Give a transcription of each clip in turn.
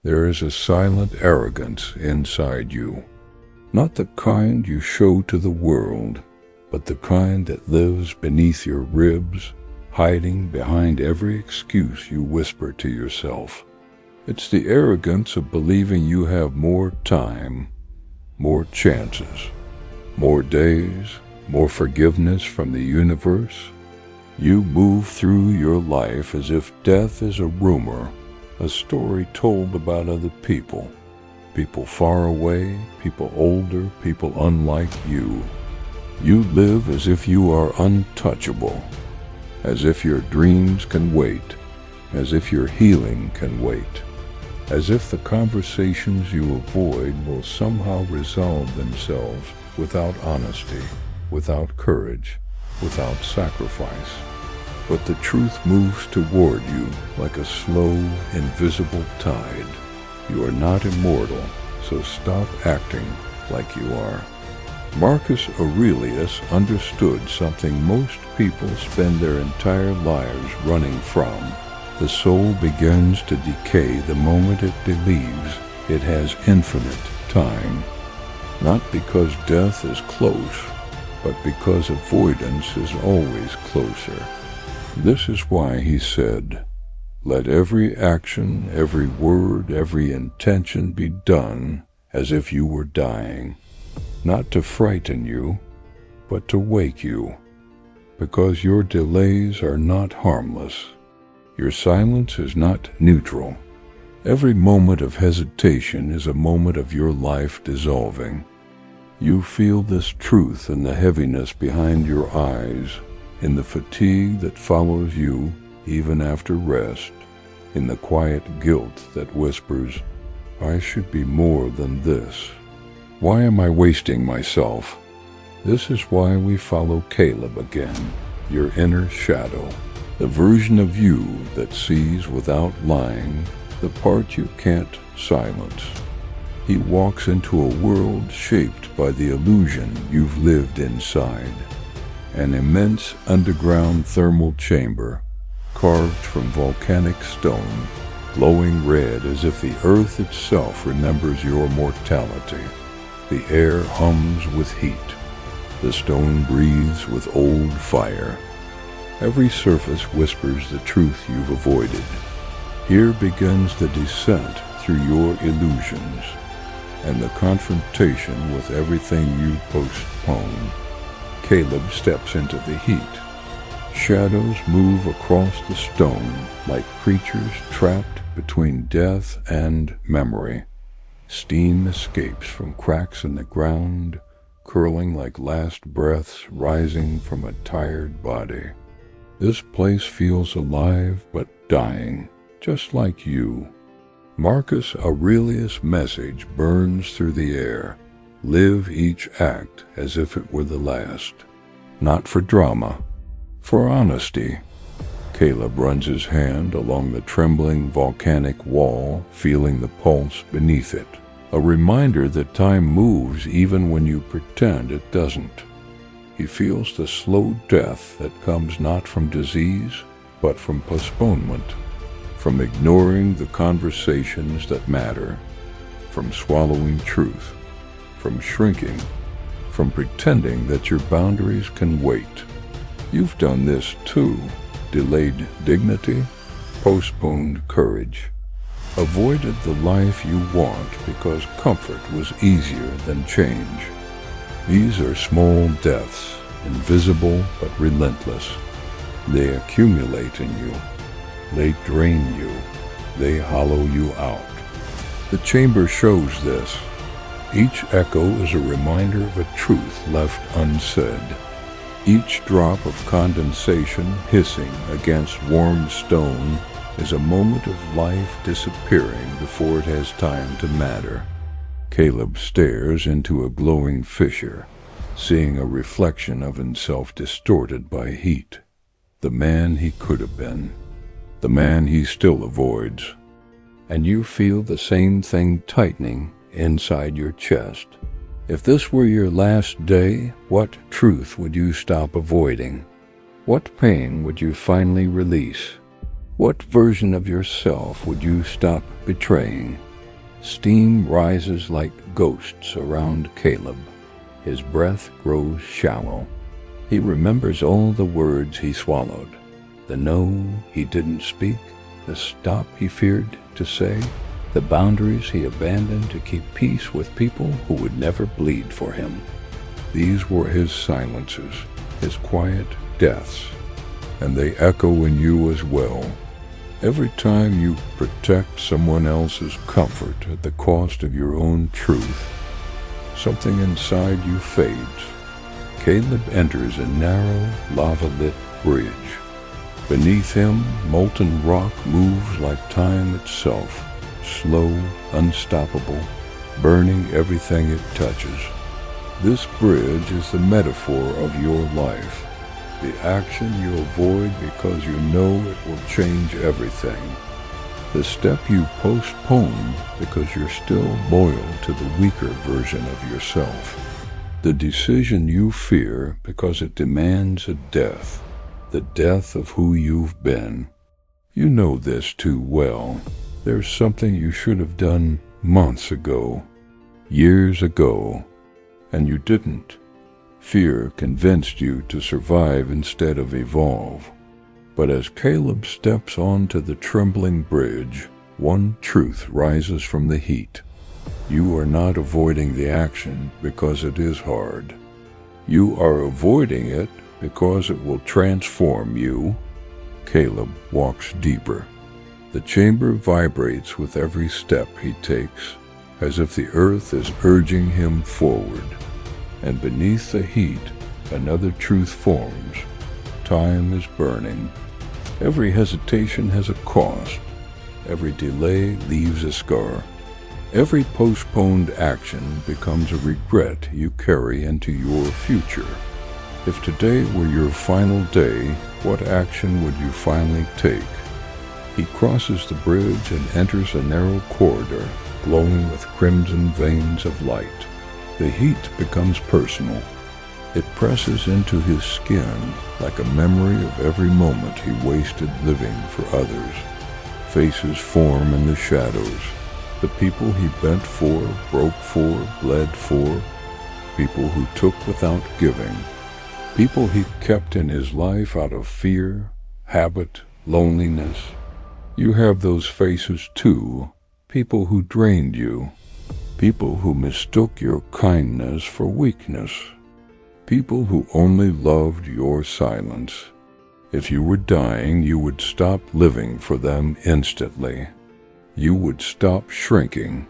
There is a silent arrogance inside you, not the kind you show to the world, but the kind that lives beneath your ribs, hiding behind every excuse you whisper to yourself. It's the arrogance of believing you have more time, more chances, more days, more forgiveness from the universe. You move through your life as if death is a rumor, a story told about other people. People far away, people older, people unlike you. You live as if you are untouchable, as if your dreams can wait, as if your healing can wait, as if the conversations you avoid will somehow resolve themselves without honesty, without courage, without sacrifice. But the truth moves toward you like a slow, invisible tide. You are not immortal, so stop acting like you are. Marcus Aurelius understood something most people spend their entire lives running from. The soul begins to decay the moment it believes it has infinite time. Not because death is close, but because avoidance is always closer. This is why he said, "Let every action, every word, every intention be done as if you were dying, not to frighten you, but to wake you, because your delays are not harmless. Your silence is not neutral. Every moment of hesitation is a moment of your life dissolving. You feel this truth in the heaviness behind your eyes, in the fatigue that follows you even after rest, in the quiet guilt that whispers, 'I should be more than this. Why am I wasting myself?' This is why we follow Caleb again, your inner shadow, the version of you that sees without lying, the part you can't silence. He walks into a world shaped by the illusion you've lived inside, an immense underground thermal chamber, carved from volcanic stone, glowing red as if the earth itself remembers your mortality. The air hums with heat. The stone breathes with old fire. Every surface whispers the truth you've avoided. Here begins the descent through your illusions, and the confrontation with everything you postpone. Caleb steps into the heat. Shadows move across the stone like creatures trapped between death and memory. Steam escapes from cracks in the ground, curling like last breaths rising from a tired body. This place feels alive but dying, just like you. Marcus Aurelius' message burns through the air. Live each act as if it were the last. Not for drama, for honesty. Caleb runs his hand along the trembling volcanic wall, feeling the pulse beneath it. A reminder that time moves even when you pretend it doesn't. He feels the slow death that comes not from disease, but from postponement, from ignoring the conversations that matter, from swallowing truth, from shrinking, from pretending that your boundaries can wait. You've done this too. Delayed dignity, postponed courage, avoided the life you want because comfort was easier than change. These are small deaths, invisible but relentless. They accumulate in you. They drain you. They hollow you out. The chamber shows this. Each echo is a reminder of a truth left unsaid. Each drop of condensation hissing against warm stone is a moment of life disappearing before it has time to matter. Caleb stares into a glowing fissure, seeing a reflection of himself distorted by heat. The man he could have been. The man he still avoids. And you feel the same thing tightening inside your chest. If this were your last day, what truth would you stop avoiding? What pain would you finally release? What version of yourself would you stop betraying? Steam rises like ghosts around Caleb. His breath grows shallow. He remembers all the words he swallowed, the no he didn't speak, the stop he feared to say, the boundaries he abandoned to keep peace with people who would never bleed for him. These were his silences, his quiet deaths, and they echo in you as well. Every time you protect someone else's comfort at the cost of your own truth, something inside you fades. Caleb enters a narrow, lava-lit bridge. Beneath him, molten rock moves like time itself, slow, unstoppable, burning everything it touches. This bridge is the metaphor of your life, the action you avoid because you know it will change everything, the step you postpone because you're still loyal to the weaker version of yourself, the decision you fear because it demands a death, the death of who you've been. You know this too well. There's something you should have done months ago, years ago, and you didn't. Fear convinced you to survive instead of evolve. But as Caleb steps onto the trembling bridge, one truth rises from the heat. You are not avoiding the action because it is hard. You are avoiding it because it will transform you. Caleb walks deeper. The chamber vibrates with every step he takes, as if the earth is urging him forward. And beneath the heat, another truth forms. Time is burning. Every hesitation has a cost. Every delay leaves a scar. Every postponed action becomes a regret you carry into your future. If today were your final day, what action would you finally take? He crosses the bridge and enters a narrow corridor, glowing with crimson veins of light. The heat becomes personal. It presses into his skin like a memory of every moment he wasted living for others. Faces form in the shadows. The people he bent for, broke for, bled for. People who took without giving. People he kept in his life out of fear, habit, loneliness. You have those faces too. People who drained you. People who mistook your kindness for weakness. People who only loved your silence. If you were dying, you would stop living for them instantly. You would stop shrinking.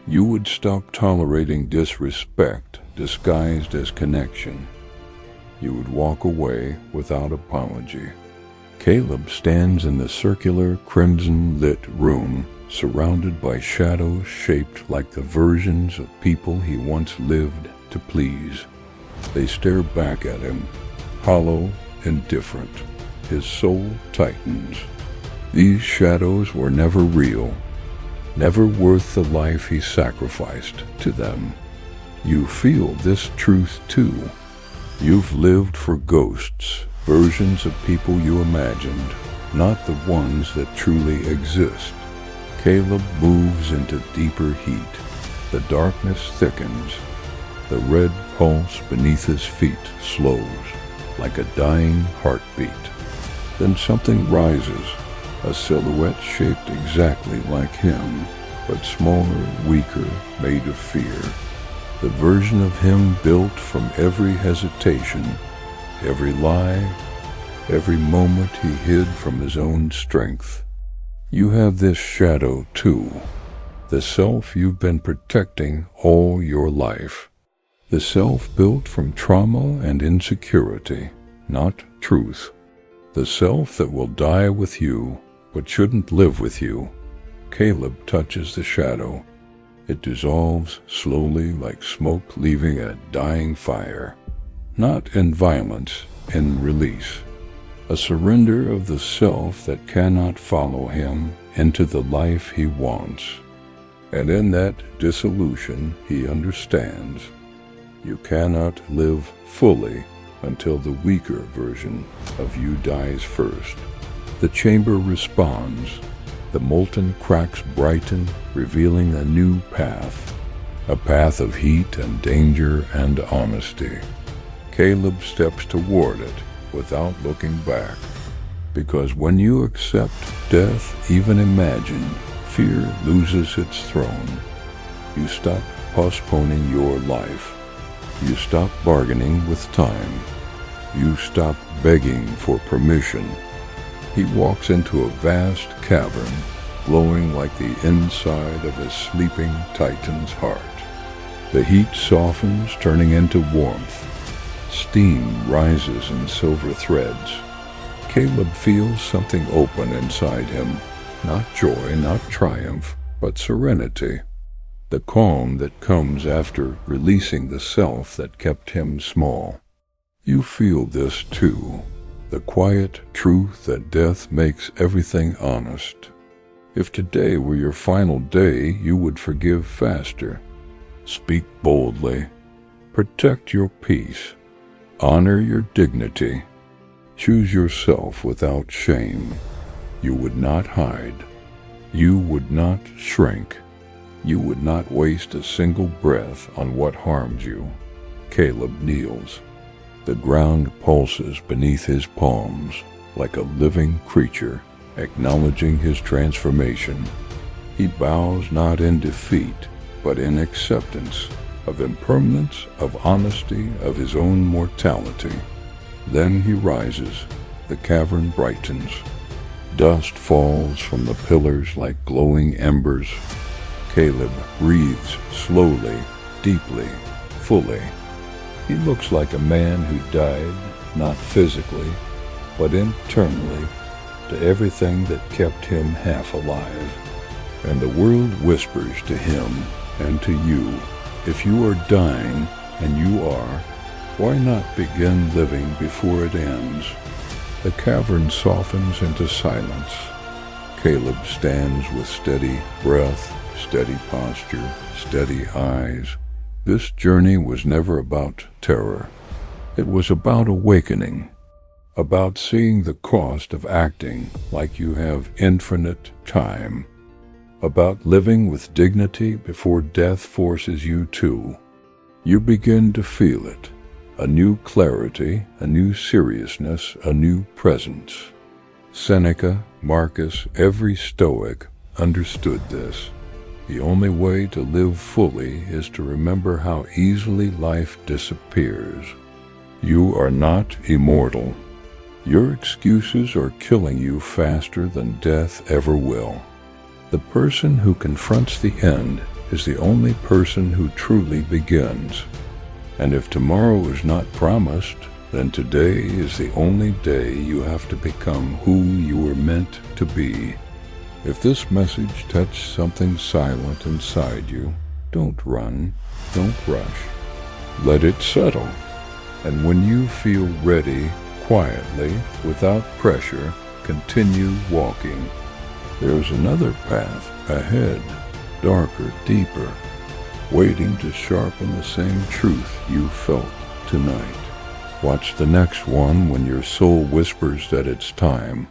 You would stop tolerating disrespect disguised as connection. You would walk away without apology. Caleb stands in the circular, crimson-lit room, surrounded by shadows shaped like the versions of people he once lived to please. They stare back at him, hollow, indifferent. His soul tightens. These shadows were never real, never worth the life he sacrificed to them. You feel this truth too. You've lived for ghosts, versions of people you imagined, not the ones that truly exist. Caleb moves into deeper heat. The darkness thickens. The red pulse beneath his feet slows, like a dying heartbeat. Then something rises, a silhouette shaped exactly like him, but smaller, weaker, made of fear. The version of him built from every hesitation, every lie, every moment he hid from his own strength. You have this shadow too, the self you've been protecting all your life. The self built from trauma and insecurity, not truth. The self that will die with you, but shouldn't live with you. Caleb touches the shadow. It dissolves slowly like smoke leaving a dying fire. Not in violence, in release. A surrender of the self that cannot follow him into the life he wants. And in that dissolution he understands. You cannot live fully until the weaker version of you dies first. The chamber responds. The molten cracks brighten, revealing a new path, a path of heat and danger and honesty. Caleb steps toward it without looking back, because when you accept death, even imagined, fear loses its throne. You stop postponing your life. You stop bargaining with time. You stop begging for permission. He walks into a vast cavern, glowing like the inside of a sleeping titan's heart. The heat softens, turning into warmth. Steam rises in silver threads. Caleb feels something open inside him. Not joy, not triumph, but serenity. The calm that comes after releasing the self that kept him small. You feel this too, the quiet truth that death makes everything honest. If today were your final day, you would forgive faster. Speak boldly. Protect your peace. Honor your dignity. Choose yourself without shame. You would not hide. You would not shrink. You would not waste a single breath on what harms you. Caleb kneels. The ground pulses beneath his palms like a living creature, acknowledging his transformation. He bows not in defeat, but in acceptance of impermanence, of honesty, of his own mortality. Then he rises. The cavern brightens. Dust falls from the pillars like glowing embers. Caleb breathes slowly, deeply, fully. He looks like a man who died, not physically, but internally, to everything that kept him half alive. And the world whispers to him and to you, if you are dying, and you are, why not begin living before it ends? The cavern softens into silence. Caleb stands with steady breath, steady posture, steady eyes. This journey was never about terror. It was about awakening, about seeing the cost of acting like you have infinite time, about living with dignity before death forces you to. You begin to feel it, a new clarity, a new seriousness, a new presence. Seneca, Marcus, every Stoic understood this. The only way to live fully is to remember how easily life disappears. You are not immortal. Your excuses are killing you faster than death ever will. The person who confronts the end is the only person who truly begins. And if tomorrow is not promised, then today is the only day you have to become who you were meant to be. If this message touched something silent inside you, don't run, don't rush. Let it settle. And when you feel ready, quietly, without pressure, continue walking. There's another path ahead, darker, deeper, waiting to sharpen the same truth you felt tonight. Watch the next one when your soul whispers that it's time.